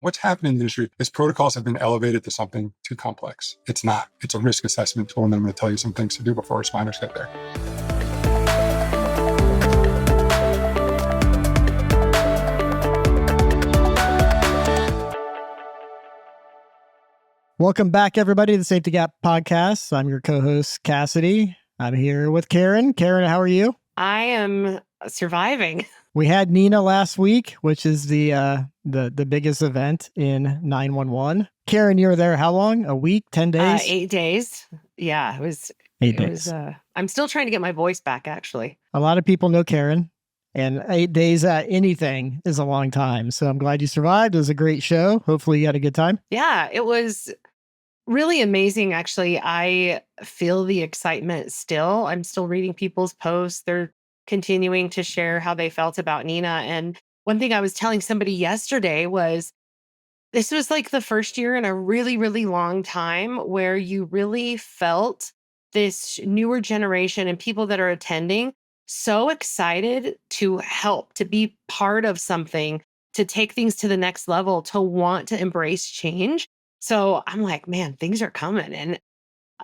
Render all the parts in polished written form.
What's happened in the industry is protocols have been elevated to something too complex. It's not. It's a risk assessment tool, and I'm going to tell you some things to do before responders get there. Welcome back, everybody, to the Safety Gap Podcast. I'm your co-host, Cassidy. I'm here with Karin. Karin, how are you? I am surviving. We had NENA last week, which is the biggest event in 911. Karin, you were there how long? A week? 10 days? 8 days. Yeah, it was 8 days. I'm still trying to get my voice back, actually. A lot of people know Karin, and 8 days at anything is a long time. So I'm glad you survived. It was a great show. Hopefully you had a good time. Yeah, it was really amazing, actually. I feel the excitement still. I'm still reading people's posts. They're continuing to share how they felt about NENA. And one thing I was telling somebody yesterday was this was like the first year in a really, really long time where you really felt this newer generation and people that are attending so excited to help, to be part of something, to take things to the next level, to want to embrace change. So I'm like, man, things are coming. And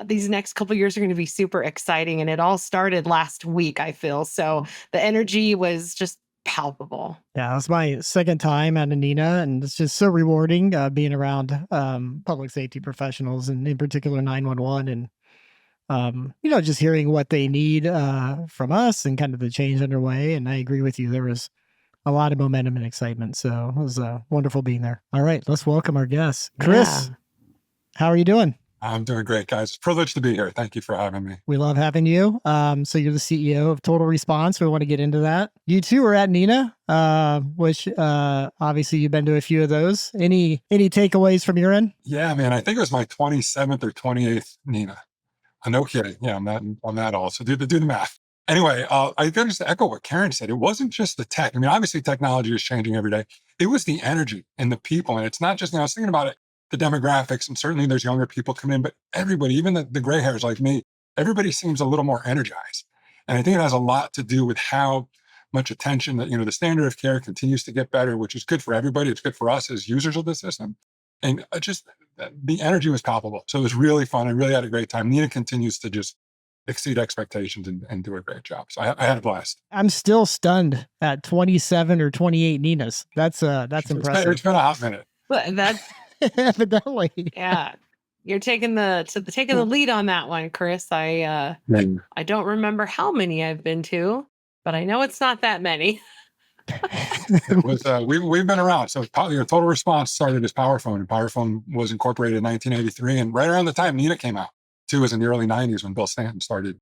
these next couple of years are going to be super exciting. And it all started last week, I feel. So the energy was just palpable. Yeah, it was my second time at a NENA, and it's just so rewarding being around public safety professionals, and in particular 911, and just hearing what they need from us and kind of the change underway. And I agree with you. There was a lot of momentum and excitement. So it was wonderful being there. All right, let's welcome our guest. Chris, how are you doing? I'm doing great, guys. It's a privilege to be here. Thank you for having me. We love having you. So you're the CEO of Total Response. We want to get into that. You too were at NENA, which obviously you've been to a few of those. Any takeaways from your end? Yeah, man. I think it was my 27th or 28th NENA. No kidding. Yeah, I'm that old. So do the math. Anyway, I got to echo what Karin said. It wasn't just the tech. I mean, obviously technology is changing every day. It was the energy and the people. And it's not just, I was thinking about it, the demographics, and certainly there's younger people coming in, but everybody, even the gray hairs like me, everybody seems a little more energized. And I think it has a lot to do with how much attention that, the standard of care continues to get better, which is good for everybody. It's good for us as users of the system. And just the energy was palpable. So it was really fun. I really had a great time. NENA continues to just exceed expectations and do a great job. So I had a blast. I'm still stunned at 27 or 28 NENAs. That's impressive. It's been a hot minute. But that's evidently. Yeah. You're taking the lead on that one, Chris. I don't remember how many I've been to, but I know it's not that many. It was we've been around. So Total Response started as PowerPhone, and PowerPhone was incorporated in 1983, and right around the time NENA came out. Too, was in the early 90s when Bill Stanton started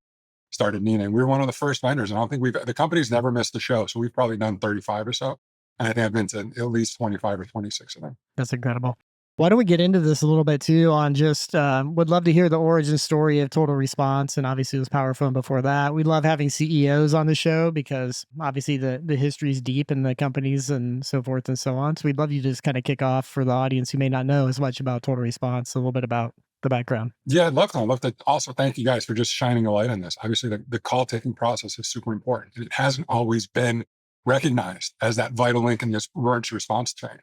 NENA, and we were one of the first vendors. And I don't think the company's never missed a show, so we've probably done 35 or so, and I think I've been to at least 25 or 26 of them. That's incredible. Why don't we get into this a little bit too on just, would love to hear the origin story of Total Response. And obviously it was PowerPhone before that. We love having CEOs on the show because obviously the history is deep in the companies and so forth and so on. So we'd love you to just kind of kick off for the audience who may not know as much about Total Response, a little bit about the background. Yeah, I'd love to also thank you guys for just shining a light on this. Obviously the call taking process is super important. It hasn't always been recognized as that vital link in this emergency response chain.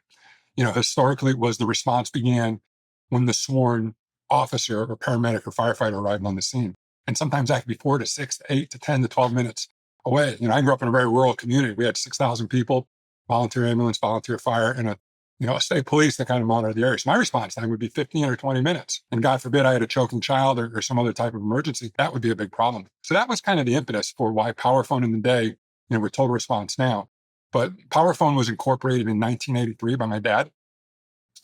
Historically, it was the response began when the sworn officer or paramedic or firefighter arrived on the scene. And sometimes that could be 4 to 6 to 8 to 10 to 12 minutes away. I grew up in a very rural community. We had 6,000 people, volunteer ambulance, volunteer fire, and a state police that kind of monitor the area. So my response time would be 15 or 20 minutes. And God forbid I had a choking child or some other type of emergency, that would be a big problem. So that was kind of the impetus for why PowerPhone in the day, we're Total Response now. But PowerPhone was incorporated in 1983 by my dad,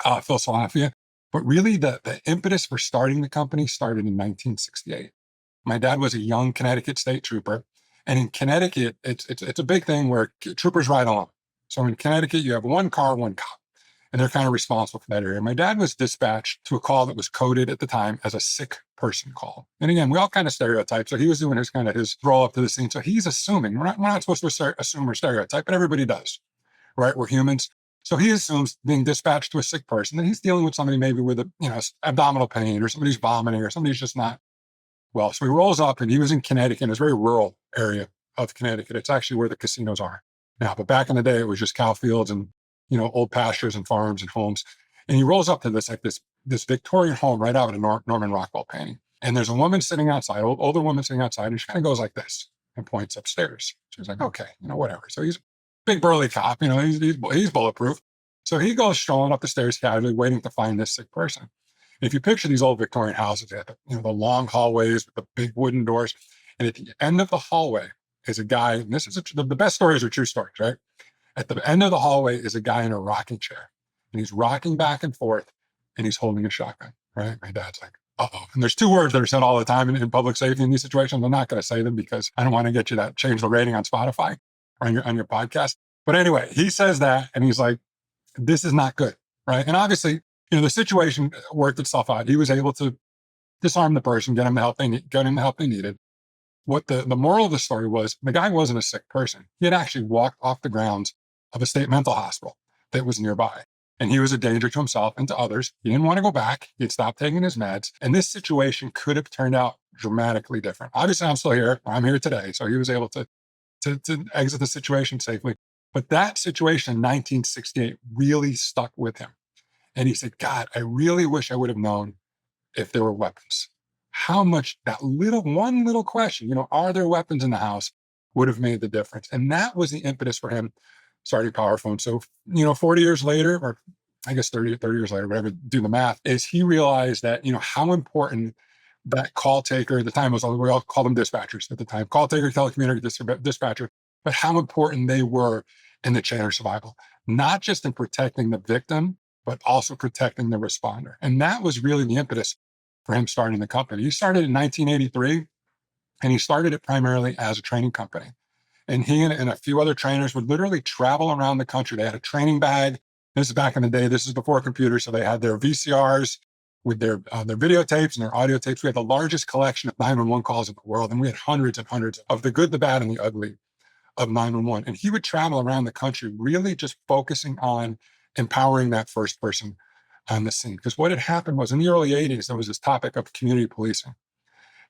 Phil Salafia. But really the impetus for starting the company started in 1968. My dad was a young Connecticut State Trooper. And in Connecticut, it's a big thing where troopers ride along. So in Connecticut, you have one car, one cop, and they're kind of responsible for that area. My dad was dispatched to a call that was coded at the time as a sick person call. And again, we all kind of stereotype. So he was doing his roll up to the scene. So he's assuming, we're not supposed to assume or stereotype, but everybody does, right? We're humans. So he assumes being dispatched to a sick person, that he's dealing with somebody maybe with abdominal pain, or somebody's vomiting, or somebody's just not well. So he rolls up, and he was in Connecticut. It's a very rural area of Connecticut. It's actually where the casinos are now. But back in the day, it was just cow fields and old pastures and farms and homes. And he rolls up to this Victorian home right out of a Norman Rockwell painting. And there's a woman sitting outside, older woman sitting outside, and she kind of goes like this and points upstairs. She's like, okay, whatever. So he's a big burly cop, he's bulletproof. So he goes strolling up the stairs casually, waiting to find this sick person. And if you picture these old Victorian houses, they have the long hallways with the big wooden doors. And at the end of the hallway is a guy, and this is the best stories are true stories, right? At the end of the hallway is a guy in a rocking chair, and he's rocking back and forth, and he's holding a shotgun, right? My dad's like, uh-oh. And there's two words that are said all the time in public safety in these situations. I'm not going to say them because I don't want to get you that change the rating on Spotify or on your podcast. But anyway, he says that, and he's like, this is not good, right? And obviously, the situation worked itself out. He was able to disarm the person, get him the help they needed. What the moral of the story was, the guy wasn't a sick person. He had actually walked off the grounds of a state mental hospital that was nearby. And he was a danger to himself and to others. He didn't want to go back. He had stopped taking his meds. And this situation could have turned out dramatically different. Obviously, I'm still here. I'm here today. So he was able to exit the situation safely. But that situation in 1968 really stuck with him. And he said, God, I really wish I would have known if there were weapons. How much that one little question, are there weapons in the house, would have made the difference. And that was the impetus for him starting PowerPhone. So, 40 years later, or I guess 30 years later, whatever, do the math, is he realized that, how important that call taker, at the time we all called them dispatchers at the time, call taker, telecommunicator, dispatcher, but how important they were in the chain of survival, not just in protecting the victim, but also protecting the responder. And that was really the impetus for him starting the company. He started in 1983, and he started it primarily as a training company. And he and a few other trainers would literally travel around the country. They had a training bag. This is back in the day. This is before computers. So they had their VCRs with their videotapes and their audio tapes. We had the largest collection of 911 calls in the world. And we had hundreds and hundreds of the good, the bad, and the ugly of 911. And he would travel around the country really just focusing on empowering that first person on the scene. Because what had happened was in the early 80s, there was this topic of community policing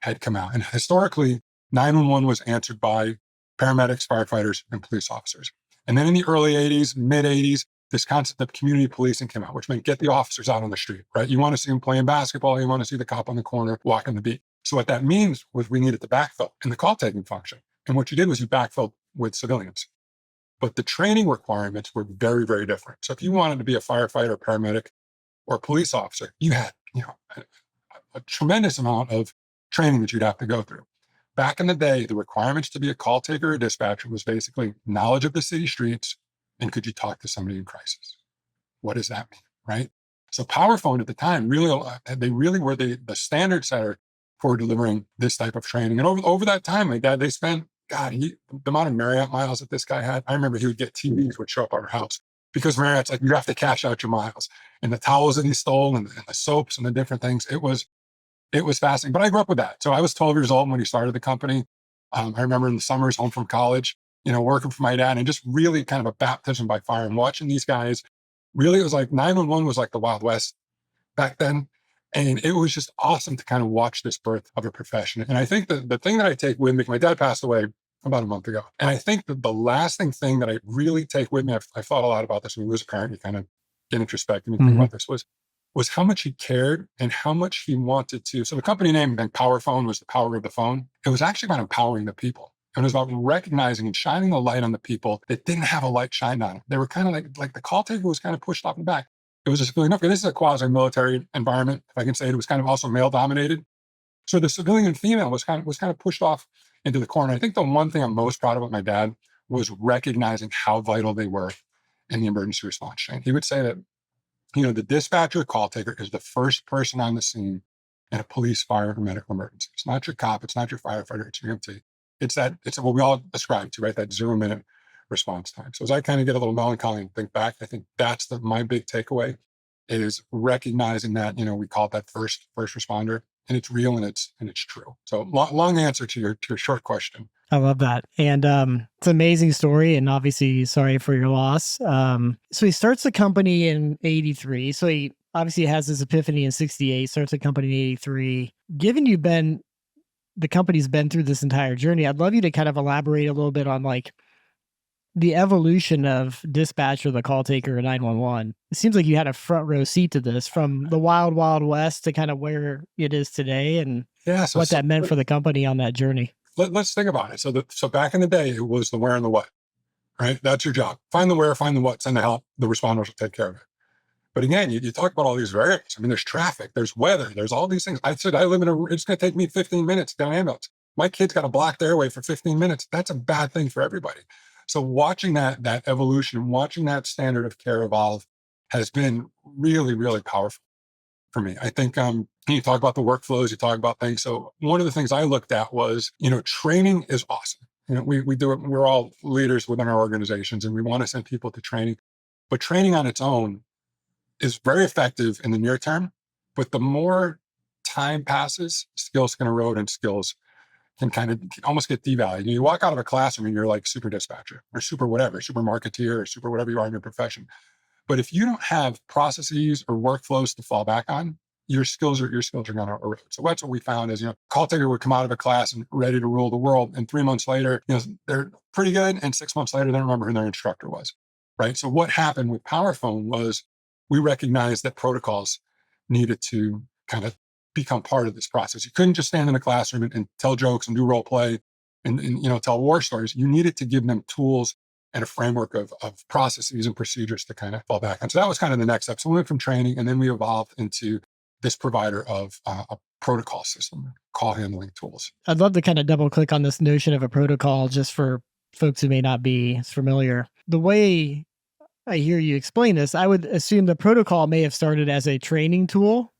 had come out. And historically, 911 was answered by paramedics, firefighters, and police officers. And then in the early 80s, mid 80s, this concept of community policing came out, which meant get the officers out on the street, right? You want to see them playing basketball. You want to see the cop on the corner walking the beat. So what that means was we needed to backfill in the call taking function. And what you did was you backfilled with civilians. But the training requirements were very, very different. So if you wanted to be a firefighter, paramedic, or a police officer, you had, a tremendous amount of training that you'd have to go through. Back in the day, the requirements to be a call taker or dispatcher was basically knowledge of the city streets and could you talk to somebody in crisis? What does that mean, right? So PowerPhone at the time they really were the standard setter for delivering this type of training. And over that time, my dad, they spent, the amount of Marriott miles that this guy had. I remember he would get TVs would show up at our house because Marriott's like, you have to cash out your miles. And the towels that he stole and the soaps and the different things, it was fascinating. But I grew up with that. So I was 12 years old when he started the company. I remember in the summers home from college, working for my dad, and just really kind of a baptism by fire and watching these guys. Really, it was like 911 was like the Wild West back then. And it was just awesome to kind of watch this birth of a profession. And I think that the thing that I take with me, my dad passed away about a month ago. And I think that the lasting thing that I really take with me, I've thought a lot about this when he was a parent, you kind of get introspective and think about this, was how much he cared and how much he wanted to. So the company name, PowerPhone, was the power of the phone. It was actually about empowering the people. It was about recognizing and shining the light on the people that didn't have a light shined on them. They were kind of like the call taker was kind of pushed off the back. It was a civilian, okay, this is a quasi-military environment, if I can say it was kind of also male-dominated. So the civilian female was kind of pushed off into the corner. I think the one thing I'm most proud of with my dad was recognizing how vital they were in the emergency response chain. He would say that, the dispatcher call taker is the first person on the scene in a police, fire, or medical emergency. It's not your cop, it's not your firefighter, it's your EMT. It's what we all ascribe to, right? That 0-minute response time. So as I kind of get a little melancholy and think back, I think that's my big takeaway is recognizing that, we call it that first responder, and it's real and it's true. So long answer to your short question. I love that. And it's an amazing story, and obviously sorry for your loss. So he starts the company in 83. So he obviously has his epiphany in 68, starts the company in 83. Given the company's been through this entire journey, I'd love you to kind of elaborate a little bit on the evolution of dispatch or the call taker in 911, it seems like you had a front row seat to this from the wild, wild west to kind of where it is today and Yeah. what that meant for the company on that journey. Let's think about it. So back in the day, it was the where and the what, right? That's your job. Find the where, find the what, send the help. The responders will take care of it. But again, you talk about all these variables. I mean, there's traffic, there's weather, there's all these things. I said, I live it's going to take me 15 minutes to get an ambulance. My kid's got a blocked airway for 15 minutes. That's a bad thing for everybody. So watching that evolution, watching that standard of care evolve has been really, really powerful for me. I think you talk about the workflows, you talk about things. So one of the things I looked at was, training is awesome. We do it. We're all leaders within our organizations and we want to send people to training, but training on its own is very effective in the near term. But the more time passes, skills can erode and skills can kind of almost get devalued. You walk out of a classroom and you're like super dispatcher or super whatever, super marketeer or super whatever you are in your profession. But if you don't have processes or workflows to fall back on, your skills are going to erode. So that's what we found is, call taker would come out of a class and ready to rule the world. And 3 months later, they're pretty good. And 6 months later, they don't remember who their instructor was, right? So what happened with PowerPhone was we recognized that protocols needed to kind of become part of this process. You couldn't just stand in a classroom and tell jokes and do role play and tell war stories. You needed to give them tools and a framework of processes and procedures to kind of fall back on. So that was kind of the next step. So we went from training and then we evolved into this provider of a protocol system, call handling tools. I'd love to kind of double click on this notion of a protocol just for folks who may not be as familiar. The way I hear you explain this, I would assume the protocol may have started as a training tool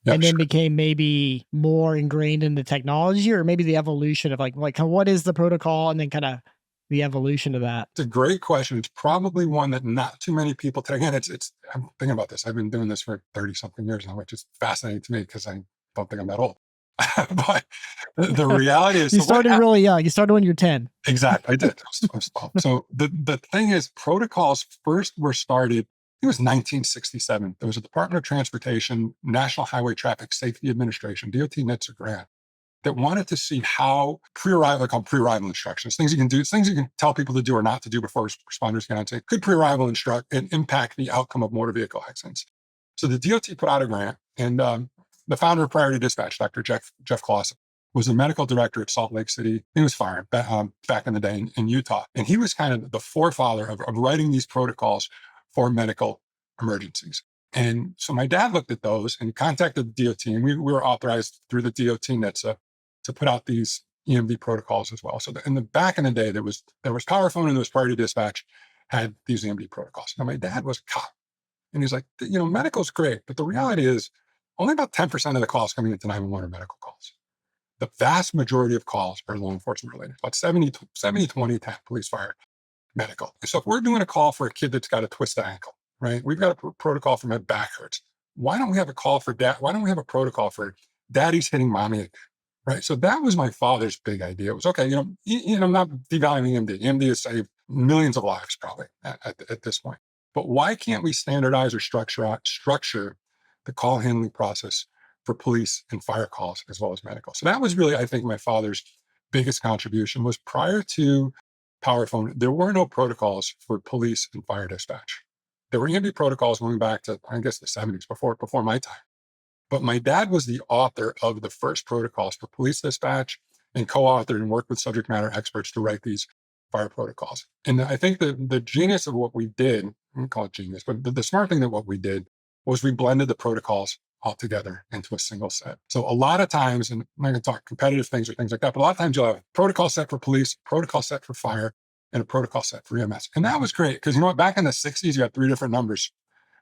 and then became maybe more ingrained in the technology, or maybe the evolution of like what is the protocol and then kind of the evolution of that. It's a great question. It's probably one that not too many people take. Again, I'm thinking about this. I've been doing this for 30 something years now, which is fascinating to me because I don't think I'm that old. But the reality is, you started really young. You started when you're 10. Exactly. I did. So the thing is, protocols first were started, it was 1967. There was a Department of Transportation, National Highway Traffic Safety Administration, DOT NHTSA grant, that wanted to see how pre-arrival instructions, things you can do, things you can tell people to do or not to do before responders get on tape, could pre-arrival instruct and impact the outcome of motor vehicle accidents. So the DOT put out a grant, and the founder of Priority Dispatch, Dr. Jeff Clausen, was the medical director at Salt Lake City. He was fired back in the day in Utah. And he was kind of the forefather of writing these protocols for medical emergencies. And so my dad looked at those and contacted the DOT, and we were authorized through the DOT NHTSA to put out these EMD protocols as well. So back in the day, there was PowerPhone and there was Priority Dispatch had these EMD protocols. Now my dad was a cop, and he's like, medical's great, but the reality is only about 10% of the calls coming into 911 are medical calls. The vast majority of calls are law enforcement related, about 70, 20, 10, police, fire, medical. So if we're doing a call for a kid that's got a twisted ankle, right? We've got a protocol for my back hurts. Why don't we have a call for dad? Why don't we have a protocol for daddy's hitting mommy again? Right. So that was my father's big idea. It was, okay, I'm not devaluing EMD. EMD has saved millions of lives probably at this point. But why can't we standardize or structure the call handling process for police and fire calls as well as medical? So that was really, I think, my father's biggest contribution. Was prior to PowerPhone, there were no protocols for police and fire dispatch. There were EMD protocols going back to, I guess, the 70s, before my time. But my dad was the author of the first protocols for police dispatch and co-authored and worked with subject matter experts to write these fire protocols. And I think the genius of what we did, I don't call it genius, but the smart thing that what we did was we blended the protocols all together into a single set. So a lot of times, and I'm not going to talk competitive things or things like that, but a lot of times you'll have a protocol set for police, protocol set for fire, and a protocol set for EMS. And that was great because back in the 60s, you had 3 different numbers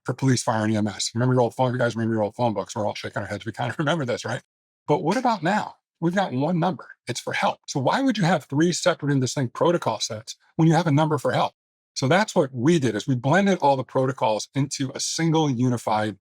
for police, fire, and EMS. Remember your old phone? You guys remember your old phone books? We're all shaking our heads. We kind of remember this, right? But what about now? We've got one number. It's for help. So why would you have 3 separate and distinct protocol sets when you have a number for help? So that's what we did, is we blended all the protocols into a single unified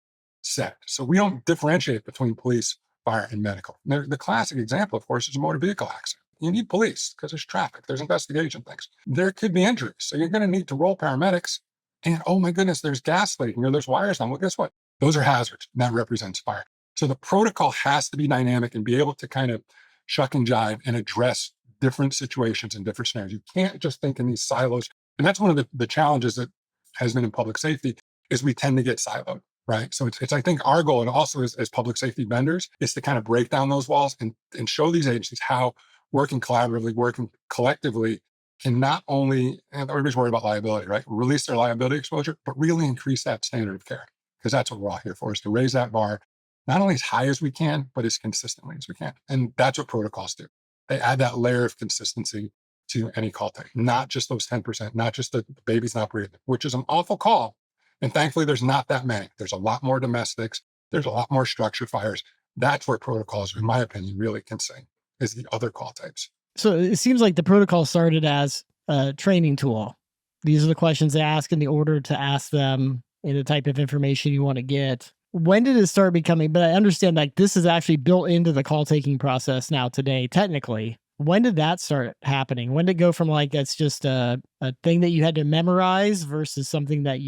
set. So we don't differentiate between police, fire, and medical. The classic example, of course, is a motor vehicle accident. You need police because there's traffic, there's investigation things. There could be injuries. So you're going to need to roll paramedics. And oh my goodness, there's gas leaking or there's wires down. Well, guess what? Those are hazards. And that represents fire. So the protocol has to be dynamic and be able to kind of shuck and jive and address different situations and different scenarios. You can't just think in these silos. And that's one of the challenges that has been in public safety is we tend to get siloed, right? So it's I think our goal, and also as public safety vendors, is to kind of break down those walls and show these agencies how working collaboratively, working collectively can not only, and everybody's worried about liability, right? Release their liability exposure, but really increase that standard of care. Because that's what we're all here for, is to raise that bar, not only as high as we can, but as consistently as we can. And that's what protocols do. They add that layer of consistency to any call type, not just those 10%, not just the baby's not breathing, which is an awful call. And thankfully, there's not that many. There's a lot more domestics. There's a lot more structured fires. That's where protocols, in my opinion, really can sing, is the other call types. So it seems like the protocol started as a training tool. These are the questions they ask in the order to ask them in the type of information you want to get. When did it start becoming, but I understand like this is actually built into the call taking process now today, technically. When did that start happening? When did it go from like, it's just a thing that you had to memorize versus something that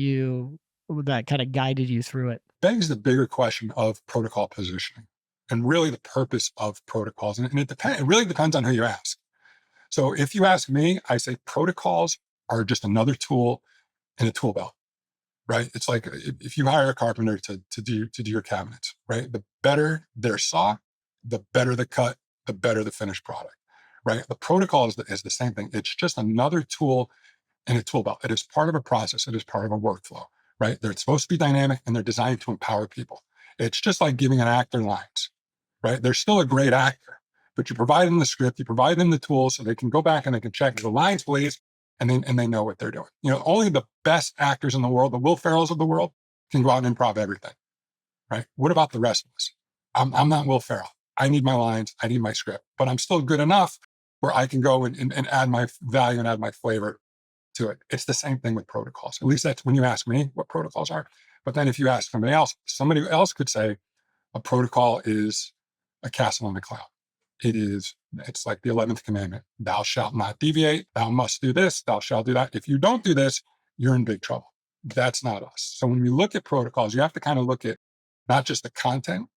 kind of guided you through it? Begs the bigger question of protocol positioning and really the purpose of protocols. And it really depends on who you ask. So if you ask me, I say protocols are just another tool in a tool belt, right? It's like if you hire a carpenter to do your cabinets, right? The better their saw, the better the cut, the better the finished product, right? The protocol is the same thing. It's just another tool in a tool belt. It is part of a process. It is part of a workflow, right? They're supposed to be dynamic and they're designed to empower people. It's just like giving an actor lines, right? They're still a great actor, but you provide them the script, you provide them the tools so they can go back and they can check the lines, please, and they know what they're doing. You know, only the best actors in the world, the Will Ferrells of the world, can go out and improv everything, right? What about the rest of us? I'm not Will Ferrell. I need my lines, I need my script, but I'm still good enough where I can go and add my value and add my flavor to it. It's the same thing with protocols. At least that's when you ask me what protocols are. But then if you ask somebody else could say a protocol is a castle in the cloud. It's like the 11th commandment. Thou shalt not deviate. Thou must do this. Thou shalt do that. If you don't do this, you're in big trouble. That's not us. So when we look at protocols, you have to kind of look at not just the content,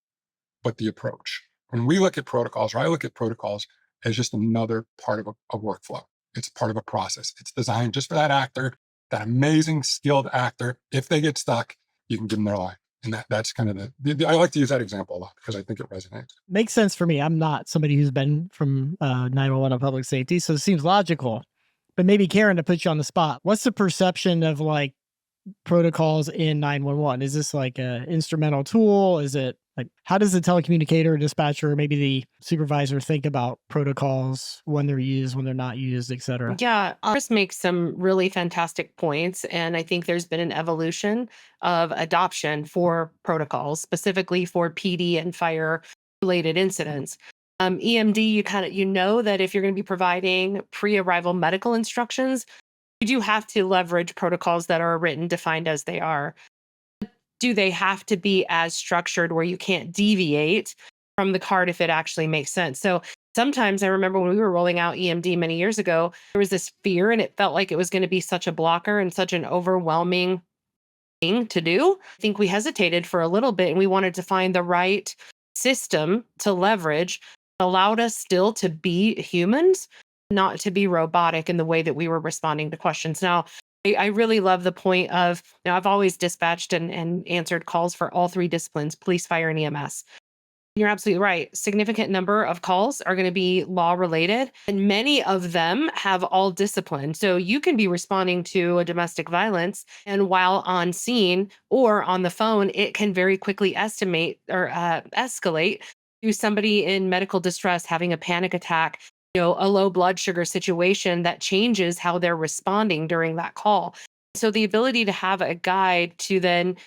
but the approach. When we look at protocols, or I look at protocols as just another part of a workflow. It's part of a process. It's designed just for that actor, that amazing skilled actor. If they get stuck, you can give them their line. And that's kind of I like to use that example a lot because I think it resonates. Makes sense for me. I'm not somebody who's been from 911 or public safety, so it seems logical. But maybe Karin, to put you on the spot, what's the perception of like protocols in 911? Is this like an instrumental tool? Is it like, how does the telecommunicator or dispatcher or maybe the supervisor think about protocols when they're used, when they're not used, et cetera? Yeah, Chris makes some really fantastic points. And I think there's been an evolution of adoption for protocols, specifically for PD and fire related incidents. EMD, you know that if you're going to be providing pre-arrival medical instructions, you do have to leverage protocols that are written, defined as they are. Do they have to be as structured where you can't deviate from the card if it actually makes sense? So sometimes I remember when we were rolling out EMD many years ago, there was this fear and it felt like it was going to be such a blocker and such an overwhelming thing to do. I think we hesitated for a little bit and we wanted to find the right system to leverage, allowed us still to be humans, not to be robotic in the way that we were responding to questions. Now, I really love the point of, I've always dispatched and answered calls for all three disciplines, police, fire, and EMS. You're absolutely right. Significant number of calls are going to be law related, and many of them have all discipline. So you can be responding to a domestic violence, and while on scene or on the phone, it can very quickly estimate or escalate to somebody in medical distress having a panic attack, a low blood sugar situation that changes how they're responding during that call. So the ability to have a guide to then,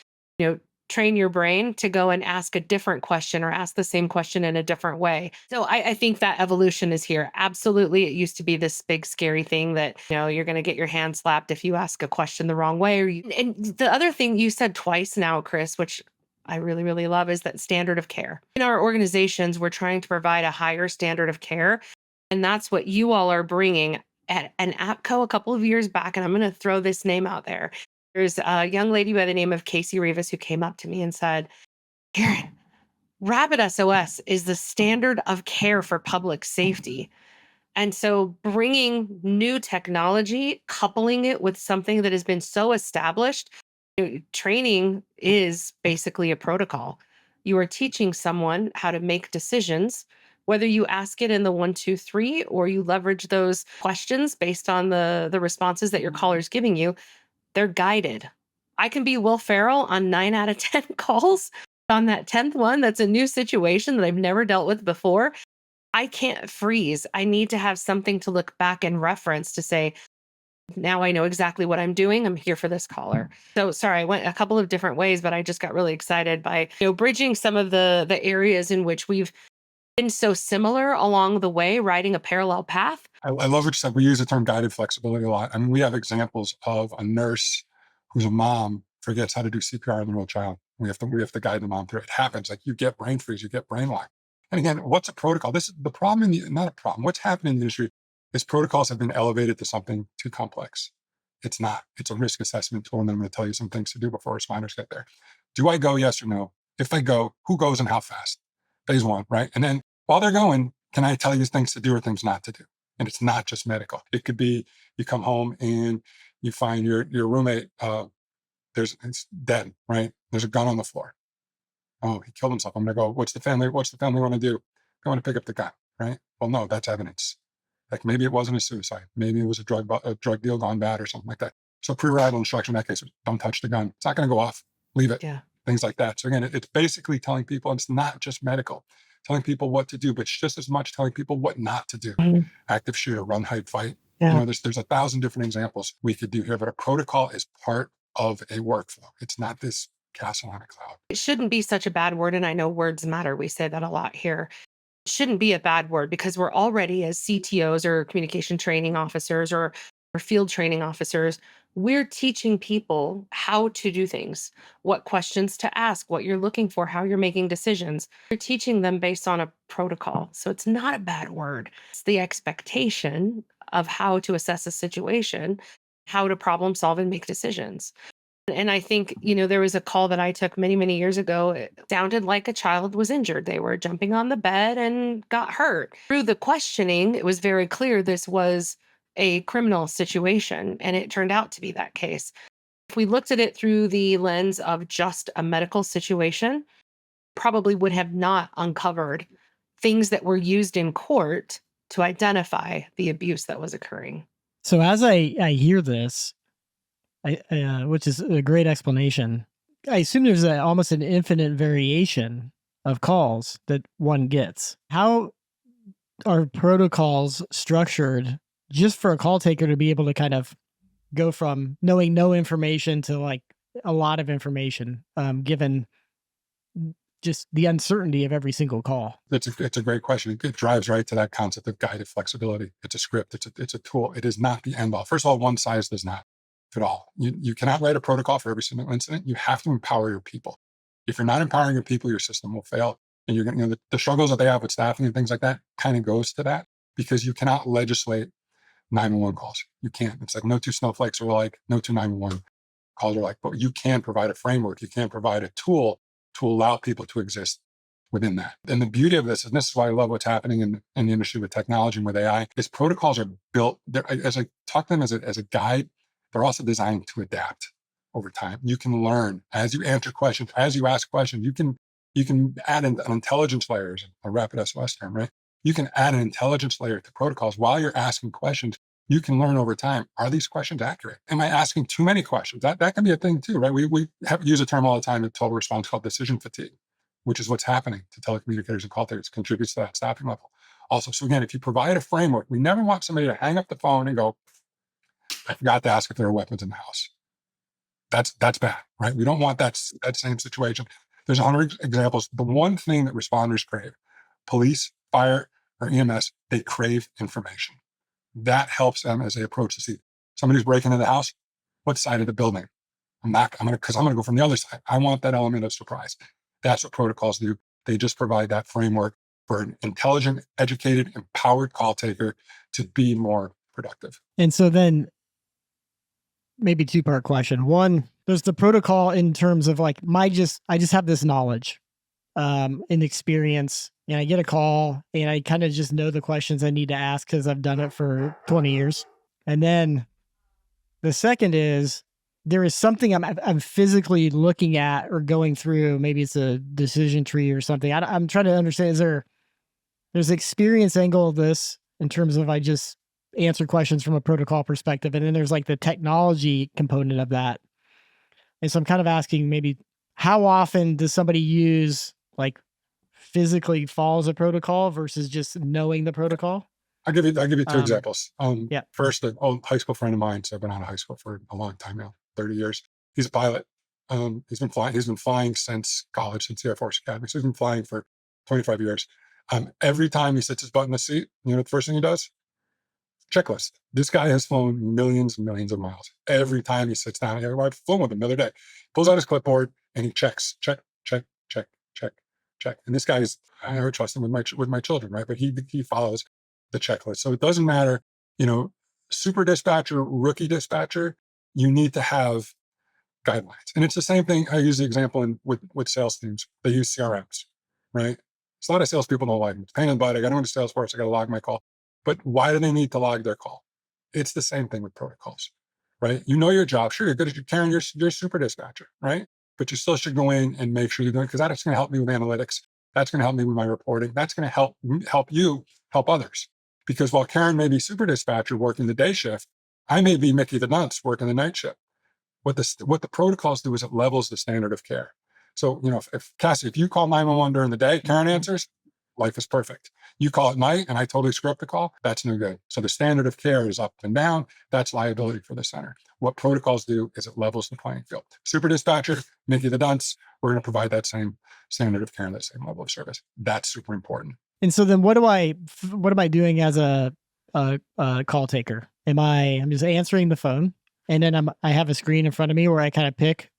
train your brain to go and ask a different question or ask the same question in a different way. So I think that evolution is here. Absolutely. It used to be this big, scary thing that, you're going to get your hand slapped if you ask a question the wrong way. And the other thing you said twice now, Chris, which I really, really love, is that standard of care. In our organizations, we're trying to provide a higher standard of care. And that's what you all are bringing at an APCO a couple of years back. And I'm going to throw this name out there. There's a young lady by the name of Casey Rivas who came up to me and said, Karin, RapidSOS is the standard of care for public safety. And so bringing new technology, coupling it with something that has been so established, training is basically a protocol. You are teaching someone how to make decisions, whether you ask it in the 1, 2, 3, or you leverage those questions based on the responses that your caller is giving you. They're guided. I can be Will Ferrell on 9 out of 10 calls. On that 10th one, that's a new situation that I've never dealt with before. I can't freeze. I need to have something to look back and reference to say, now I know exactly what I'm doing. I'm here for this caller. So sorry, I went a couple of different ways, but I just got really excited by, bridging some of the areas in which we've been so similar along the way, riding a parallel path. I love what you said. We use the term guided flexibility a lot. I mean, we have examples of a nurse who's a mom forgets how to do CPR on the little child. We have to guide the mom through it. It happens. Like you get brain freeze, you get brain lock. And again, what's a protocol? This is the problem not a problem. What's happening in the industry is protocols have been elevated to something too complex. It's not. It's a risk assessment tool, and then I'm going to tell you some things to do before responders get there. Do I go? Yes or no? If I go, who goes and how fast? Phase one, right? And then while they're going, can I tell you things to do or things not to do? And it's not just medical. It could be you come home and you find your roommate, it's dead, right? There's a gun on the floor. Oh, he killed himself. I'm going to go, what's the family want to do? They want to pick up the gun, right? Well, no, that's evidence. Like maybe it wasn't a suicide. Maybe it was a drug deal gone bad or something like that. So pre-arrival instruction in that case, don't touch the gun. It's not going to go off. Leave it. Yeah. Things like that. So again, it's basically telling people, and it's not just medical, telling people what to do, but it's just as much telling people what not to do. Mhm. Active shooter, run, hide, fight. Yeah. There's 1,000 different examples we could do here, but a protocol is part of a workflow. It's not this castle on a cloud. It shouldn't be such a bad word. And I know words matter. We say that a lot here. It shouldn't be a bad word because we're already, as CTOs or communication training officers or field training officers, we're teaching people how to do things, what questions to ask, what you're looking for, how you're making decisions. You're teaching them based on a protocol. So it's not a bad word. It's the expectation of how to assess a situation, how to problem solve and make decisions. And I think, there was a call that I took many, many years ago. It sounded like a child was injured. They were jumping on the bed and got hurt. Through the questioning, it was very clear this was a criminal situation, and it turned out to be that case. If we looked at it through the lens of just a medical situation, probably would have not uncovered things that were used in court to identify the abuse that was occurring. So as I hear this, which is a great explanation, I assume there's almost an infinite variation of calls that one gets. How are protocols structured just for a call taker to be able to kind of go from knowing no information to like a lot of information, given just the uncertainty of every single call? It's a great question. It drives right to that concept of guided flexibility. It's a script. It's a tool. It is not the end all. First of all, one size does not fit all. You cannot write a protocol for every single incident. You have to empower your people. If you're not empowering your people, your system will fail. And you're going to, the struggles that they have with staffing and things like that kind of goes to that, because you cannot legislate 911 calls. You can't. It's like no two snowflakes are like, no two 911 calls are like, but you can provide a framework. You can provide a tool to allow people to exist within that. And the beauty of this, and this is why I love what's happening in the industry with technology and with AI, is protocols are built, as I talk to them as a guide, they're also designed to adapt over time. You can learn as you answer questions, as you ask questions. You can add an intelligence layer, a RapidSOS term, right? You can add an intelligence layer to protocols while you're asking questions. You can learn over time. Are these questions accurate? Am I asking too many questions? That can be a thing too, right? We use a term all the time in total response called decision fatigue, which is what's happening to telecommunicators and call takers, contributes to that staffing level. Also, so again, if you provide a framework, we never want somebody to hang up the phone and go, I forgot to ask if there are weapons in the house. That's bad, right? We don't want that same situation. There's 100 examples. The one thing that responders crave, police, fire, or EMS, they crave information. That helps them as they approach to see somebody's breaking into the house. What side of the building? I'm going to go from the other side. I want that element of surprise. That's what protocols do. They just provide that framework for an intelligent, educated, empowered call taker to be more productive. And so then maybe two-part question. One, there's the protocol in terms of like I just have this knowledge inexperience, and I get a call and I kind of just know the questions I need to ask because I've done it for 20 years. And then the second is there is something I'm physically looking at or going through. Maybe it's a decision tree or something. I'm trying to understand, there's the experience angle of this in terms of I just answer questions from a protocol perspective. And then there's like the technology component of that. And so I'm kind of asking maybe how often does somebody use like physically follows a protocol versus just knowing the protocol? I'll give you two Um, examples. yeah. First, an old high school friend of mine. So I've been out of high school for a long time now, 30 years. He's a pilot. He's been flying. He's been flying since college, since the Air Force Academy. So he's been flying for 25 years. Every time he sits his butt in the seat, you know, the first thing he does, checklist. This guy has flown millions and millions of miles. Every time he sits down, I've flown with him the other day. Pulls out his clipboard and he checks, check, check, check, check, check. And this guy is, I never trust him with my children, right? But he follows the checklist. So it doesn't matter, you know, super dispatcher, rookie dispatcher, you need to have guidelines. And it's the same thing. I use the example with sales teams. They use CRMs, right? It's a lot of salespeople don't like them. It's a pain in the butt. I got to go into Salesforce. I got to log my call. But why do they need to log their call? It's the same thing with protocols, right? You know your job. Sure, you're good at your Karin, you're super dispatcher, right? But you still should go in and make sure you're doing, because that's going to help me with analytics. That's going to help me with my reporting. That's going to help you help others. Because while Karin may be super dispatcher working the day shift, I may be Mickey the Dunce working the night shift. What the protocols do is it levels the standard of care. So, you know, if Cassidy, if you call 911 during the day, Karin answers, life is perfect. You call at night and I totally screw up the call, that's no good. So the standard of care is up and down. That's liability for the center. What protocols do is it levels the playing field. Super dispatcher, Mickey the Dunce, we're going to provide that same standard of care and that same level of service. That's super important. And so then what am I doing as a call taker? I'm just answering the phone and then I have a screen in front of me where I kind of pick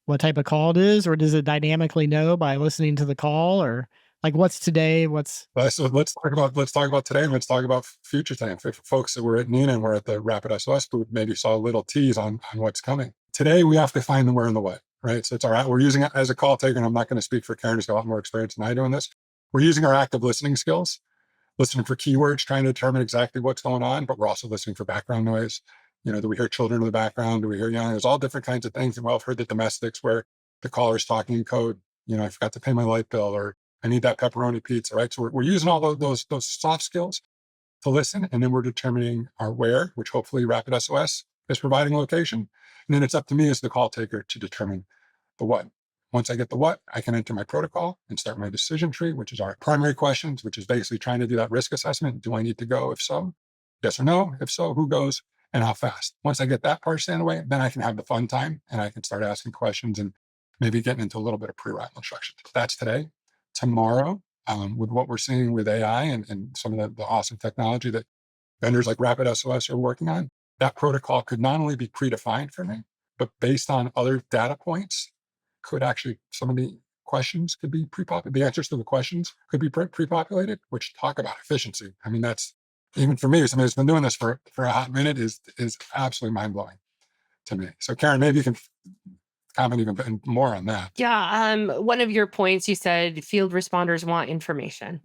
what type of call it is, or does it dynamically know by listening to the call, or like what's today? So let's talk about today, and let's talk about future time. For folks that were at NENA and we're at the RapidSOS booth, maybe saw a little tease on what's coming. Today, we have to find the where and the what, right? So it's all right. We're using it as a call taker, and I'm not going to speak for Karin, who's got a lot more experience than I do in this. We're using our active listening skills, listening for keywords, trying to determine exactly what's going on, but we're also listening for background noise. You know, do we hear children in the background? Do we hear young? There's all different kinds of things. And well, I've heard the domestics where the caller's talking in code. You know, I forgot to pay my light bill, or I need that pepperoni pizza, right? So we're using all those soft skills to listen, and then we're determining our where, which hopefully RapidSOS is providing location. And then it's up to me as the call taker to determine the what. Once I get the what, I can enter my protocol and start my decision tree, which is our primary questions, which is basically trying to do that risk assessment. Do I need to go? If so, yes or no? If so, who goes and how fast? Once I get that part stand away, then I can have the fun time and I can start asking questions and maybe getting into a little bit of pre-arrival instruction. That's today. Tomorrow, with what we're seeing with AI and some of the awesome technology that vendors like RapidSOS are working on, that protocol could not only be predefined for me, but based on other data points, could actually, some of the questions could be pre-populated. The answers to the questions could be pre-populated, which talk about efficiency. I mean, that's, even for me, somebody who's been doing this for a hot minute, is absolutely mind-blowing to me. So Karin, maybe you can comment even more on that. Yeah, one of your points, you said field responders want information.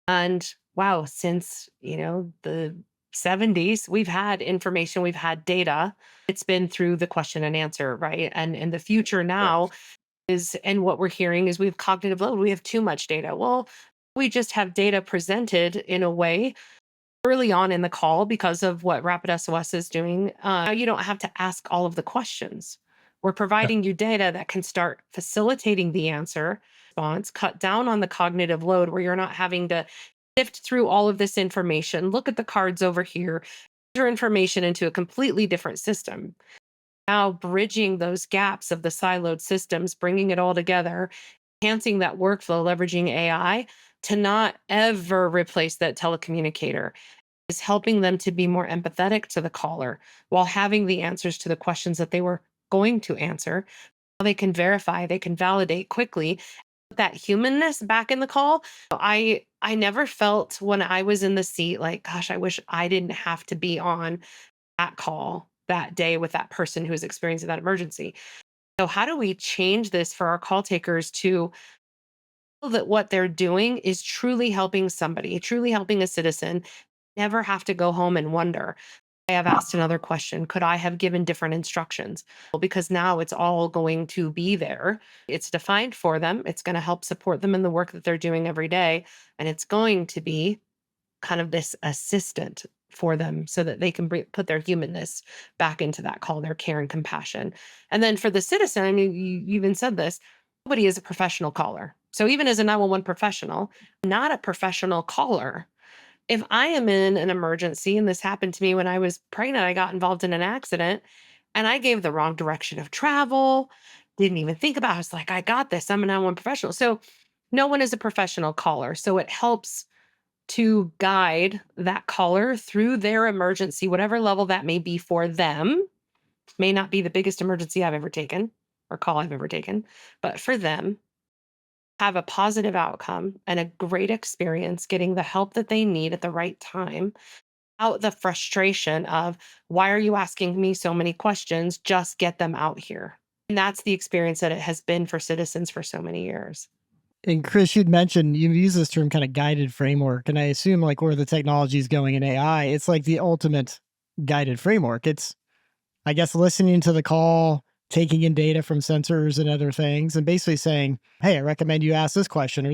And wow, since, the 70s, we've had information, we've had data. It's been through the question and answer, right? And in the future now and what we're hearing is we have cognitive load. We have too much data. Well, we just have data presented in a way early on in the call because of what RapidSOS is doing. You don't have to ask all of the questions. We're providing you data that can start facilitating the answer response, cut down on the cognitive load where you're not having to sift through all of this information, look at the cards over here, enter information into a completely different system. Now bridging those gaps of the siloed systems, bringing it all together, enhancing that workflow, leveraging AI to not ever replace that telecommunicator, is helping them to be more empathetic to the caller while having the answers to the questions that they were going to answer. They can verify, they can validate quickly. That humanness back in the call, I never felt when I was in the seat like, gosh, I wish I didn't have to be on that call that day with that person who was experiencing that emergency. So how do we change this for our call takers to that what they're doing is truly helping somebody, truly helping a citizen, never have to go home and wonder, I have asked another question. Could I have given different instructions? Well, because now it's all going to be there. It's defined for them. It's going to help support them in the work that they're doing every day. And it's going to be kind of this assistant for them so that they can put their humanness back into that call, their care and compassion. And then for the citizen, I mean, you even said this, nobody is a professional caller. So even as a 911 professional, not a professional caller, if I am in an emergency, and this happened to me when I was pregnant, I got involved in an accident and I gave the wrong direction of travel, didn't even think about it. I was like, I got this. I'm a 911 professional. So no one is a professional caller. So it helps to guide that caller through their emergency, whatever level that may be for them. May not be the biggest emergency I've ever taken or call I've ever taken, but for them, have a positive outcome and a great experience getting the help that they need at the right time, out the frustration of, why are you asking me so many questions? Just get them out here. And that's the experience that it has been for citizens for so many years. And Chris, you'd mentioned you use this term kind of guided framework. And I assume like where the technology is going in AI, it's like the ultimate guided framework. It's, I guess, listening to the call, taking in data from sensors and other things, and basically saying, hey, I recommend you ask this question,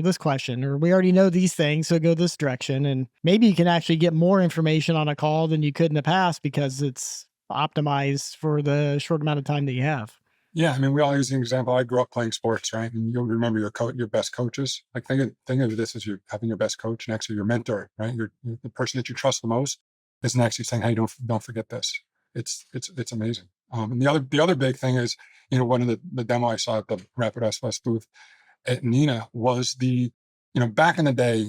or we already know these things, so go this direction. And maybe you can actually get more information on a call than you could in the past because it's optimized for the short amount of time that you have. Yeah, I mean, we all use the example. I grew up playing sports, right? And you'll remember your best coaches. Like think of this as you having your best coach next to your mentor, right? You're the person that you trust the most is next to you saying, "Hey, don't forget this." It's amazing. And the other big thing is, one of the demo I saw at the RapidSOS booth at NENA was back in the day.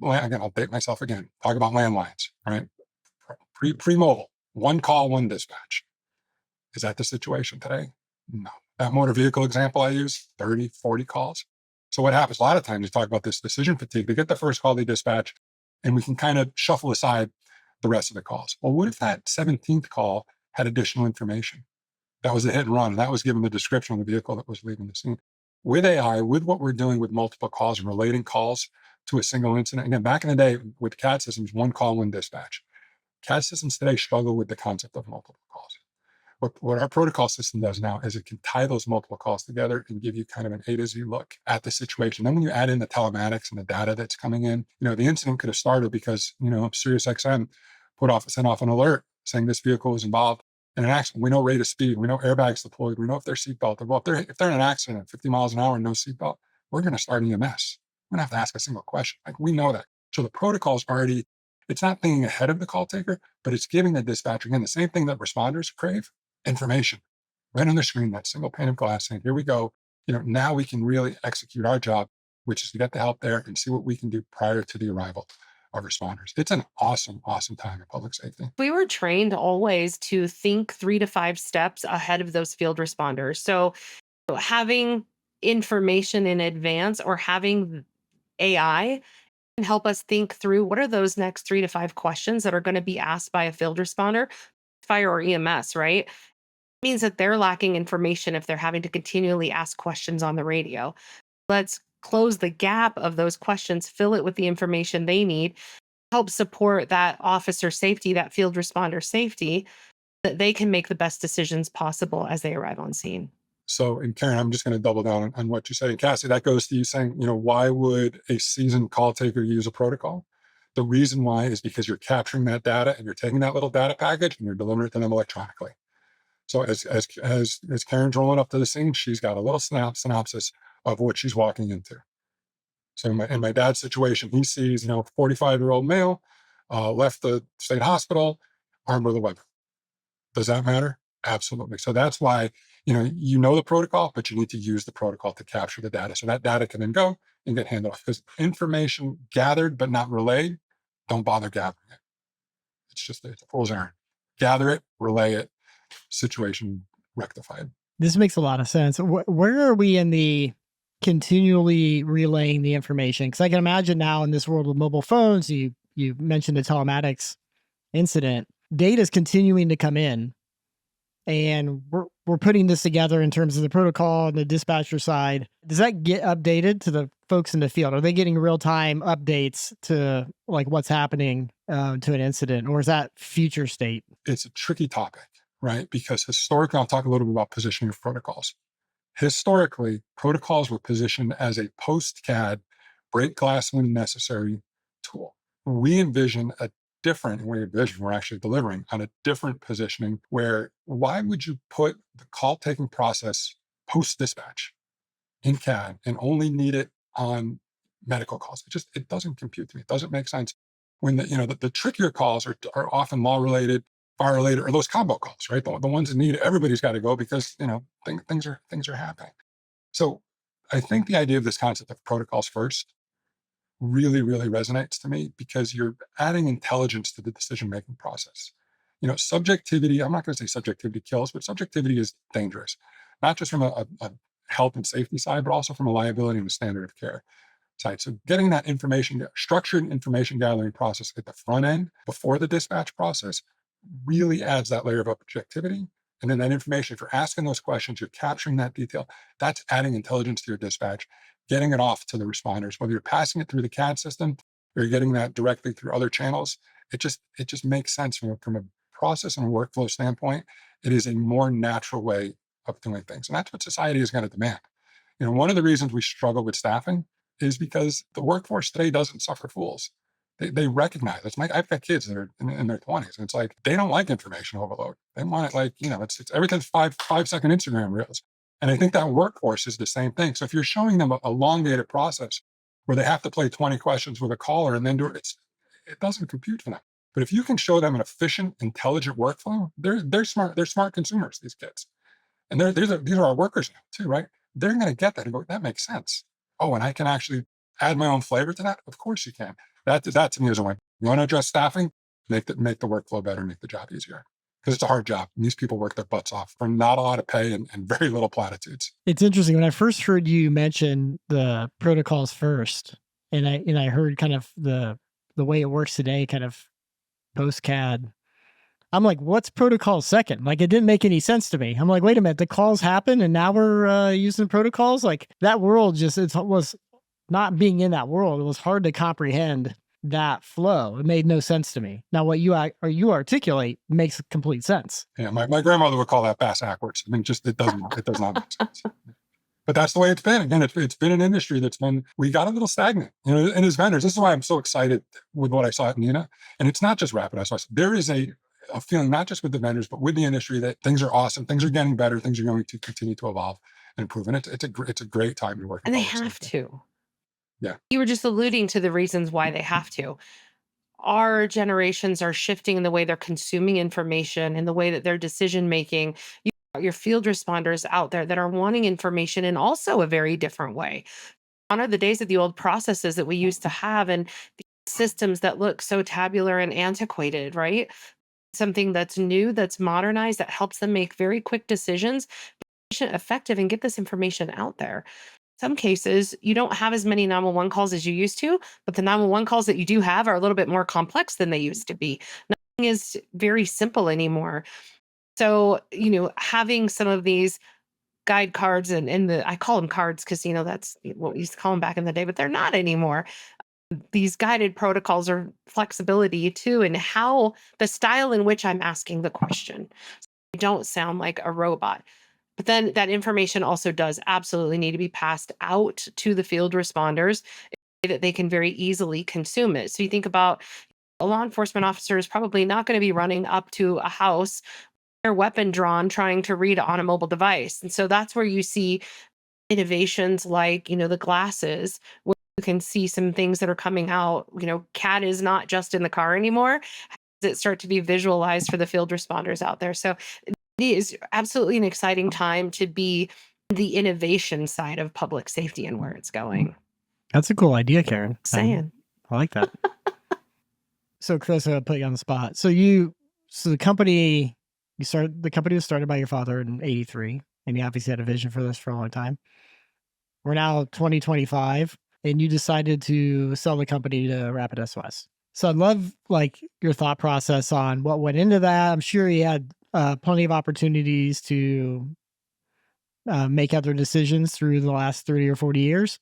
Again, I'll date myself again. Talk about landlines, right? Pre-mobile, one call, one dispatch. Is that the situation today? No. That motor vehicle example I use, 30, 40 calls. So what happens? A lot of times we talk about this decision fatigue. They get the first call, they dispatch, and we can kind of shuffle aside the rest of the calls. Well, what if that 17th call had additional information? That was a hit and run. And that was given the description of the vehicle that was leaving the scene. With AI, with what we're doing with multiple calls and relating calls to a single incident. Again, back in the day with CAD systems, one call, one dispatch. CAD systems today struggle with the concept of multiple calls. What our protocol system does now is it can tie those multiple calls together and give you kind of an A to Z look at the situation. Then when you add in the telematics and the data that's coming in, the incident could have started because, SiriusXM sent off an alert saying this vehicle was involved in an accident. We know rate of speed. We know airbags deployed. We know if they're seatbelted. Well, if they're in an accident at 50 miles an hour and no seatbelt, we're going to start an EMS. We're going to have to ask a single question. Like, we know that. So the protocol is already, it's not thinking ahead of the call taker, but it's giving the dispatcher, again, the same thing that responders crave: information right on the screen, that single pane of glass saying, here we go. Now we can really execute our job, which is to get the help there and see what we can do prior to the arrival of responders. It's an awesome, awesome time in public safety. We were trained always to think 3 to 5 steps ahead of those field responders. So having information in advance or having AI can help us think through what are those next 3 to 5 questions that are going to be asked by a field responder, fire or EMS, right? Means that they're lacking information if they're having to continually ask questions on the radio. Let's close the gap of those questions, fill it with the information they need, help support that officer safety, that field responder safety, that they can make the best decisions possible as they arrive on scene. So, and Karin, I'm just going to double down on what you said. And Cassidy, that goes to you saying, why would a seasoned call taker use a protocol? The reason why is because you're capturing that data and you're taking that little data package and you're delivering it to them electronically. So as Karin's rolling up to the scene, she's got a little synopsis of what she's walking into. So in my dad's situation, he sees, 45-year-old male, left the state hospital, armed with a weapon. Does that matter? Absolutely. So that's why, the protocol, but you need to use the protocol to capture the data. So that data can then go and get handed off, because information gathered but not relayed, don't bother gathering it. It's a fool's errand. Gather it, relay it, situation rectified. This makes a lot of sense. Where are we in the continually relaying the information? Because I can imagine now in this world with mobile phones, you mentioned the telematics incident, data is continuing to come in. and we're putting this together in terms of the protocol and the dispatcher side. Does that get updated to the folks in the field? Are they getting real-time updates to like what's happening to an incident, or is that future state? It's a tricky topic, right? Because historically, I'll talk a little bit about positioning of protocols. Historically, protocols were positioned as a post-CAD, break glass when necessary tool. We envision a different, we're actually delivering on a different positioning where why would you put the call taking process post-dispatch in CAD and only need it on medical calls? It doesn't compute to me. It doesn't make sense when the trickier calls are often law related, fire related, or those combo calls, right? The ones that need everybody's got to go because things are happening. So I think the idea of this concept of protocols first really, really resonates to me because you're adding intelligence to the decision-making process. Subjectivity, I'm not going to say subjectivity kills, but subjectivity is dangerous, not just from a health and safety side, but also from a liability and a standard of care side. So getting that information, structured information gathering process at the front end before the dispatch process really adds that layer of objectivity. And then that information, if you're asking those questions, you're capturing that detail, that's adding intelligence to your dispatch, getting it off to the responders, whether you're passing it through the CAD system or you're getting that directly through other channels. It just makes sense from a process and a workflow standpoint. It is a more natural way of doing things. And that's what society is going to demand. One of the reasons we struggle with staffing is because the workforce today doesn't suffer fools. They recognize it's like I've got kids that are in their 20s, and it's like they don't like information overload. They want it like it's everything's 5-second Instagram reels. And I think that workforce is the same thing. So if you're showing them a elongated process where they have to play 20 questions with a caller and then do it, it doesn't compute for them. But if you can show them an efficient, intelligent workflow, they're smart. They're smart consumers. These kids, and these are our workers now too, right? They're going to get that and go, that makes sense. Oh, and I can actually add my own flavor to that. Of course you can. That to me is a win. You want to address staffing, make the workflow better, make the job easier. Because it's a hard job. And these people work their butts off for not a lot of pay and very little platitudes. It's interesting. When I first heard you mention the protocols first, and I heard kind of the way it works today, kind of post CAD, I'm like, what's protocol second? Like, it didn't make any sense to me. I'm like, wait a minute, the calls happen and now we're using protocols? Like, that world it was not being in that world. It was hard to comprehend that flow. It made no sense to me. Now, what you articulate makes complete sense. Yeah, my grandmother would call that bass backwards. I mean, it does not make sense. But that's the way it's been. Again, it's been an industry we got a little stagnant, and as vendors, this is why I'm so excited with what I saw at NENA. And it's not just RapidSOS. There is a feeling, not just with the vendors, but with the industry, that things are awesome. Things are getting better. Things are going to continue to evolve and improve. And it's a great time to work. And they have to. Yeah. You were just alluding to the reasons why they have to. Our generations are shifting in the way they're consuming information, in the way that they're decision making. Your field responders out there that are wanting information in also a very different way. Gone are the days of the old processes that we used to have and the systems that look so tabular and antiquated, right? Something that's new, that's modernized, that helps them make very quick decisions, effective, and get this information out there. Some cases, you don't have as many 911 calls as you used to, but the 911 calls that you do have are a little bit more complex than they used to be. Nothing is very simple anymore. So, having some of these guide cards and I call them cards because, that's what we used to call them back in the day, but they're not anymore. These guided protocols are flexibility too, and how the style in which I'm asking the question. So I don't sound like a robot. But then that information also does absolutely need to be passed out to the field responders so that they can very easily consume it. So you think about a law enforcement officer is probably not going to be running up to a house, their weapon drawn, trying to read on a mobile device. And so that's where you see innovations like, the glasses, where you can see some things that are coming out. CAD is not just in the car anymore. How does it start to be visualized for the field responders out there? So it is absolutely an exciting time to be the innovation side of public safety and where it's going. That's a cool idea, Karin. Saying. I like that. So Chris, I'll put you on the spot. So the company was started by your father in 1983, and you obviously had a vision for this for a long time. We're now 2025, and you decided to sell the company to RapidSOS. So I'd love your thought process on what went into that. I'm sure you had plenty of opportunities to make other decisions through the last 30 or 40 years.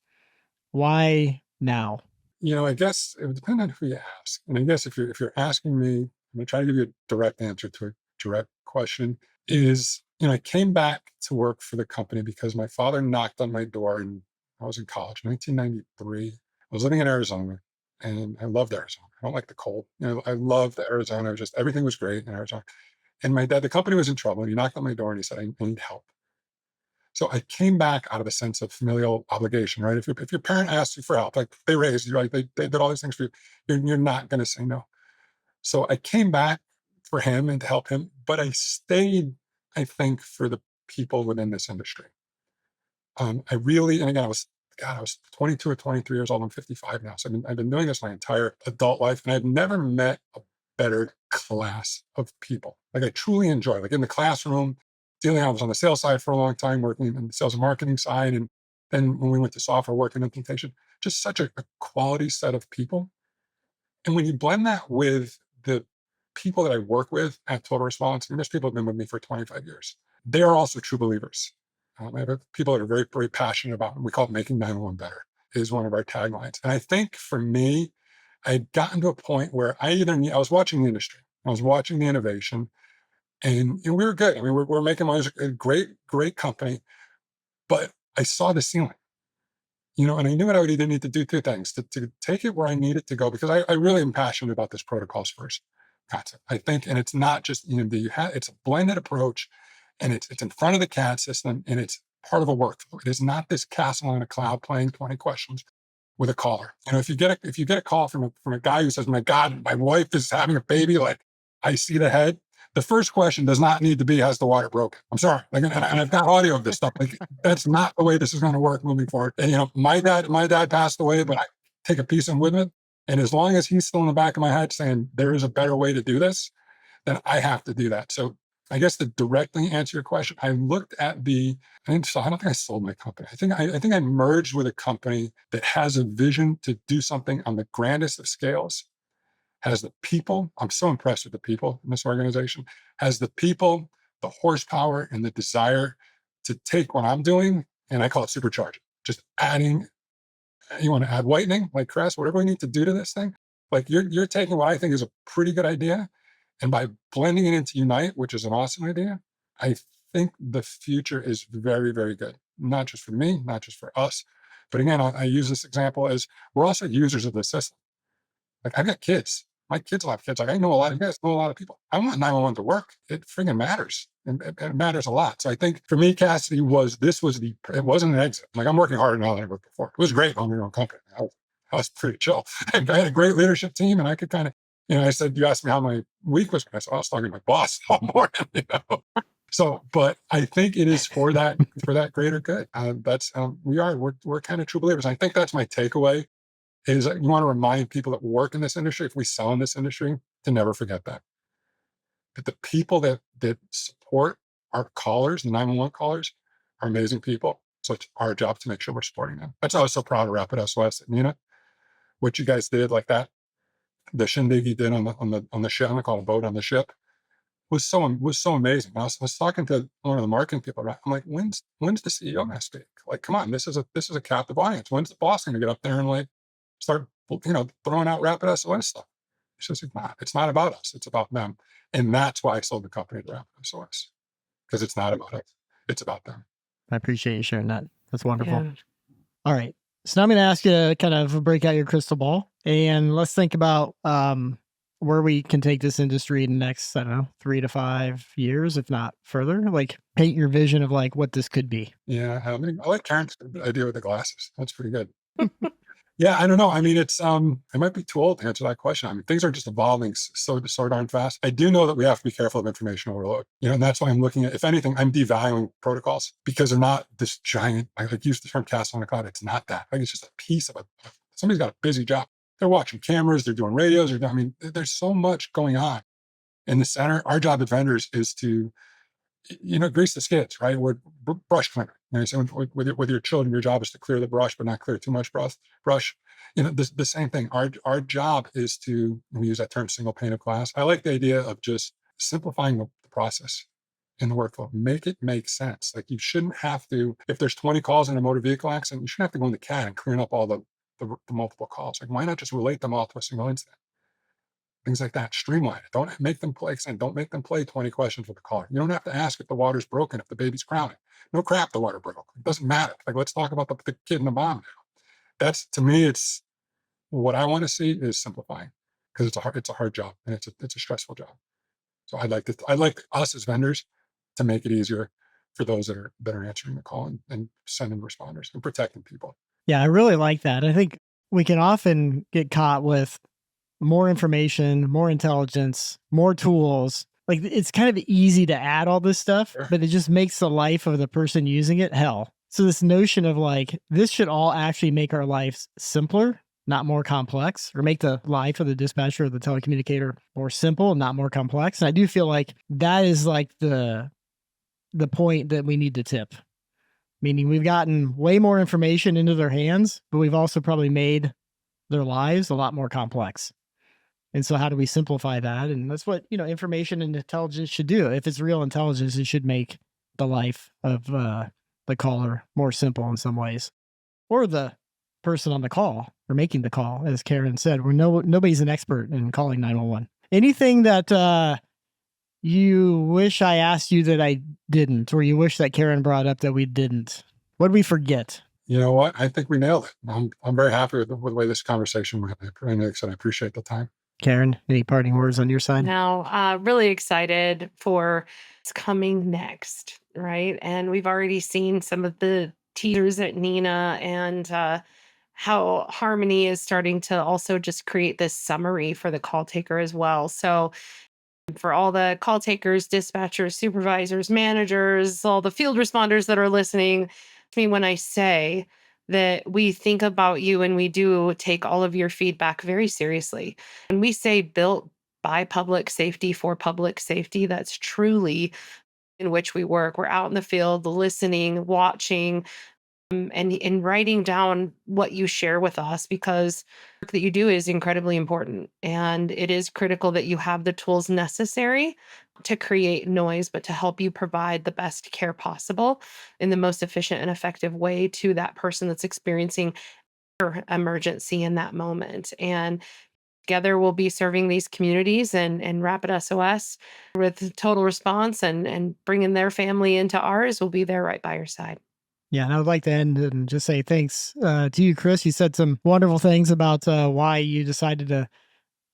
Why now? I guess it would depend on who you ask. And I guess if you're asking me, I'm gonna try to give you a direct answer to a direct question. I came back to work for the company because my father knocked on my door, and I was in college, 1993. I was living in Arizona, and I loved Arizona. I don't like the cold. I loved Arizona. Just everything was great in Arizona. And my dad, the company was in trouble, and he knocked on my door and he said, I need help. So I came back out of a sense of familial obligation, right? If your parent asks you for help, like they raised you, right? They did all these things for you, you're not going to say no. So I came back for him and to help him, but I stayed, I think, for the people within this industry. I really, and again, I was 22 or 23 years old. I'm 55 now. So I've been doing this my entire adult life, and I've never met a better class of people. Like I truly enjoy, like in the classroom, I was on the sales side for a long time, working in the sales and marketing side. And then when we went to software work and implementation, just such a quality set of people. And when you blend that with the people that I work with at Total Response, and there's people who've been with me for 25 years, they are also true believers. I have people that are very, very passionate about, we call it making 911 better, is one of our taglines. And I think for me, I had gotten to a point where I was watching the industry, I was watching the innovation, and we were good. I mean, we're making money, a great, great company, but I saw the ceiling. And I knew what I would either need to do two things to take it where I need it to go, because I really am passionate about this protocols first concept. I think, and it's not just, it's a blended approach, and it's in front of the CAD system, and it's part of a workflow. It is not this castle on a cloud playing 20 questions with a caller. If you get a call from a guy who says, my God, my wife is having a baby, like I see the head. The first question does not need to be, has the wire broken? I'm sorry. Like, and I've got audio of this stuff. Like, that's not the way this is going to work moving forward. And my dad passed away, but I take a piece of him with me. And as long as he's still in the back of my head saying there is a better way to do this, then I have to do that. So I guess to directly answer your question, I looked at I don't think I sold my company. I think I merged with a company that has a vision to do something on the grandest of scales, has the people. I'm so impressed with the people in this organization, has the people, the horsepower, and the desire to take what I'm doing, and I call it supercharging, just adding. You want to add whitening, like Chris, whatever we need to do to this thing. Like you're taking what I think is a pretty good idea, and by blending it into Unite, which is an awesome idea, I think the future is very, very good. Not just for me, not just for us, but again, I use this example as we're also users of the system. Like I've got kids. My kids will have kids. Like I know a lot of you guys know a lot of people. I want 911 to work. It friggin' matters. And it matters a lot. So I think for me, Cassidy it wasn't an exit. Like I'm working harder now than I worked before. It was great owning your own company. I was pretty chill. I had a great leadership team, and I could kind of, I said, you asked me how my week was. I said, I was talking to my boss all morning. So, but I think it is for that greater good. We're kind of true believers. I think that's my takeaway is you want to remind people that work in this industry, if we sell in this industry, to never forget that the people that support our callers, the 911 callers, are amazing people. So it's our job to make sure we're supporting them. That's why I was so proud of RapidSOS at NENA. What you guys did, like that, the shindig you did on the ship, I call it a boat on the ship, was so amazing. I was talking to one of the marketing people. Right? I'm like, when's the CEO going to speak? Like, come on, this is a captive audience. When's the boss going to get up there and like start throwing out RapidSOS stuff? It's just it's not about us. It's about them. And that's why I sold the company to RapidSOS, because it's not about us. It's about them. I appreciate you sharing that. That's wonderful. Yeah. All right. So now I'm going to ask you to kind of break out your crystal ball, and let's think about where we can take this industry in the next, 3 to 5 years, if not further. Like paint your vision of like what this could be. Yeah. I like Karen's idea with the glasses. That's pretty good. Yeah, I don't know. I mean, I might be too old to answer that question. I mean, things are just evolving so darn fast. I do know that we have to be careful of information overload. And that's why I'm looking at, if anything, I'm devaluing protocols, because they're not this giant, I like use the term castle on the cloud. It's not that. Like it's just a piece of somebody's got a busy job. They're watching cameras, they're doing radios, there's so much going on in the center. Our job as vendors is to grease the skids, right? We're brush cleaner. So with your children, your job is to clear the brush, but not clear too much brush. The same thing. Our job is to, we use that term, single pane of glass. I like the idea of just simplifying the process in the workflow. Make it make sense. Like you shouldn't have to, if there's 20 calls in a motor vehicle accident, you shouldn't have to go into CAD and clean up all the multiple calls. Like why not just relate them all to a single incident? Things like that. Streamline it. Don't make them play. Don't make them play 20 questions with the caller. You don't have to ask if the water's broken, if the baby's crowning. No crap, the water broke. It doesn't matter. Like let's talk about the kid and the mom now. That's, to me, it's what I want to see is simplifying, because it's a hard job and it's a stressful job. So I'd like us as vendors to make it easier for those that are answering the call and sending responders and protecting people. Yeah, I really like that. I think we can often get caught with more information, more intelligence, more tools. Like it's kind of easy to add all this stuff, Sure. but it just makes the life of the person using it hell. So this notion of like, this should all actually make our lives simpler, not more complex, or make the life of the dispatcher or the telecommunicator more simple, not more complex. And I do feel like that is like the point that we need to tip. Meaning we've gotten way more information into their hands, but we've also probably made their lives a lot more complex. And so how do we simplify that? And that's what, information and intelligence should do. If it's real intelligence, it should make the life of the caller more simple in some ways, or the person on the call or making the call. As Karin said, nobody's an expert in calling 911. Anything that you wish I asked you that I didn't, or you wish that Karin brought up that we didn't? What did we forget? You know what? I think we nailed it. I'm very happy with the way this conversation went. And like I said, I appreciate the time. Karin, any parting words on your side? Now, really excited for what's coming next, right? And we've already seen some of the teasers at NENA and how Harmony is starting to also just create this summary for the call taker as well. So for all the call takers, dispatchers, supervisors, managers, all the field responders that are listening to me when I say that we think about you and we do take all of your feedback very seriously. When we say built by public safety for public safety, that's truly in which we work. We're out in the field, listening, watching, and writing down what you share with us, because the work that you do is incredibly important. And it is critical that you have the tools necessary to create noise, but to help you provide the best care possible in the most efficient and effective way to that person that's experiencing your emergency in that moment. And together we'll be serving these communities and RapidSOS with total response and bringing their family into ours. We'll be there right by your side. Yeah, and I would like to end and just say thanks to you, Chris. You said some wonderful things about why you decided to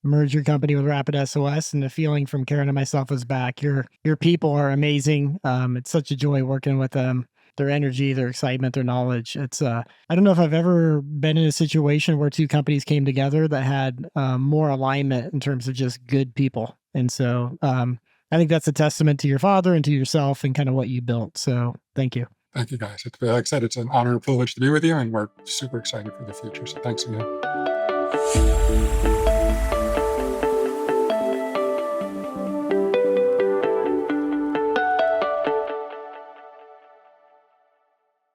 merge your company with RapidSOS, and the feeling from Karin and myself was back. Your people are amazing. It's such a joy working with them. Their energy, their excitement, their knowledge. It's I don't know if I've ever been in a situation where two companies came together that had more alignment in terms of just good people. And so I think that's a testament to your father and to yourself and kind of what you built. So thank you. Thank you, guys. Like I said, it's an honor and privilege to be with you, and we're super excited for the future. So thanks again.